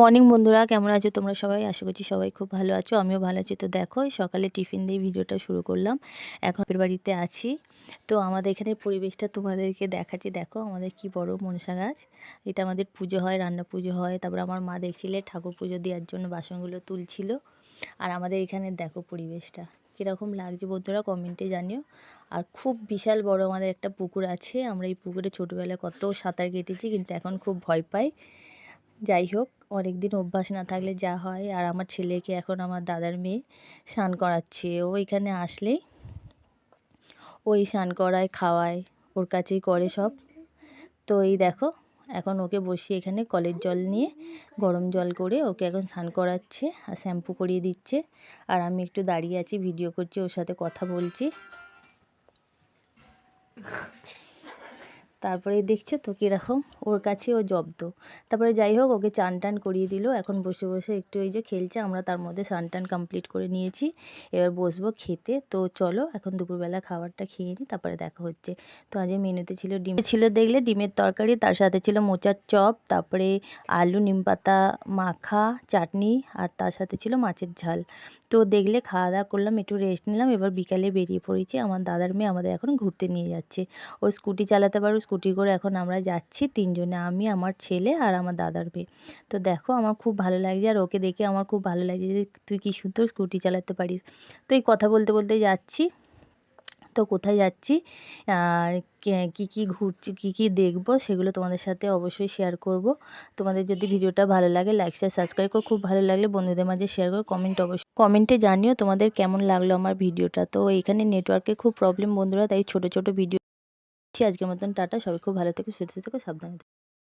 Morning বন্ধুরা, কেমন আছো তোমরা সবাই? আশা করছি সবাই খুব ভালো আছো, আমিও ভালো আছি। তো দেখো, সকালে টিফিন দিয়ে ভিডিওটা শুরু করলাম। এখন বাপের বাড়িতে আছি। তো আমাদের এখানে পরিবেশটা তোমাদেরকে দেখাচ্ছি। দেখো আমাদের কি বড় মনসা গাছ। এটা আমাদের পুজো হয়, রান্না পুজো হয়। তারপর আমার মা দেখছিলে ঠাকুর পুজো দেওয়ার জন্য বাসনগুলো তুলছিল। আর আমাদের এখানে দেখো পরিবেশটা কীরকম লাগছে বন্ধুরা, কমেন্টে জানিও। আর খুব বিশাল বড় আমাদের একটা পুকুর আছে। আমরা এই পুকুরে ছোটোবেলায় কত সাঁতার কেটেছি, কিন্তু এখন খুব ভয় পাই। যাই হোক, অনেকদিন অভ্যাস না থাকলে যা হয়। আর আমার ছেলেকে এখন আমার দাদার মেয়ে স্নান করাচ্ছে। ও এখানে আসলেই ওই স্নান করায়, খাওয়ায়, ওর কাছেই করে সব। তো এই দেখো, এখন ওকে বসিয়ে এখানে কলের জল নিয়ে গরম জল করে ওকে এখন স্নান করাচ্ছে আর শ্যাম্পু করিয়ে দিচ্ছে। আর আমি একটু দাঁড়িয়ে আছি, ভিডিও করছি, ওর সাথে কথা বলছি। তারপরে দেখছো তো কীরকম ওর কাছে ও জব্দ। তারপরে যাই হোক, ওকে চান টান করিয়ে দিল। এখন বসে বসে একটু এই যে খেলছে। আমরা তার মধ্যে স্নান টান কমপ্লিট করে নিয়েছি। এবার বসবো খেতে। তো চলো এখন দুপুরবেলা খাবারটা খেয়ে নিই, তারপরে দেখা হচ্ছে। তো আজ মেনুতে ছিল ডিম ছিল, দেখলে ডিমের তরকারি, তার সাথে ছিল মোচার চপ, তারপরে আলু নিম পাতা মাখা চাটনি, আর তার সাথে ছিল মাছের ঝাল। তো দেখলে খাওয়া দাওয়া করলাম, একটু রেস্ট নিলাম। এবার বিকালে বেরিয়ে পড়েছি। আমার দাদার মেয়ে আমাদের এখন ঘুরতে নিয়ে যাচ্ছে। ও স্কুটি চালাতে পারো, স্কুটি করে এখন আমরা যাচ্ছি তিনজনে, আমি, আমার ছেলে আর আমার দাদার মেয়ে। তো দেখো আমার খুব ভালো লাগছে, আর ওকে দেখে আমার খুব ভালো লাগছে যে তুই কি সুন্দর স্কুটি চালাতে পারিস। তো এই কথা বলতে বলতে যাচ্ছি। তো কোথায় যাচ্ছি আর কী কী ঘুরছি, কী কী দেখবো, সেগুলো তোমাদের সাথে অবশ্যই শেয়ার করব। তোমাদের যদি ভিডিওটা ভালো লাগে লাইক শেয়ার সাবস্ক্রাইব করো। খুব ভালো লাগলে বন্ধুদের মাঝে শেয়ার করো। কমেন্টে জানিও তোমাদের কেমন লাগলো আমার ভিডিওটা। তো এখানে নেটওয়ার্কের খুব প্রবলেম বন্ধুরা, তাই ছোট ছোট ভিডিও। আজকের মতন টাটা। সবাই খুব ভালো থেকো, সুস্থ থেকো, সাবধানে থেকো।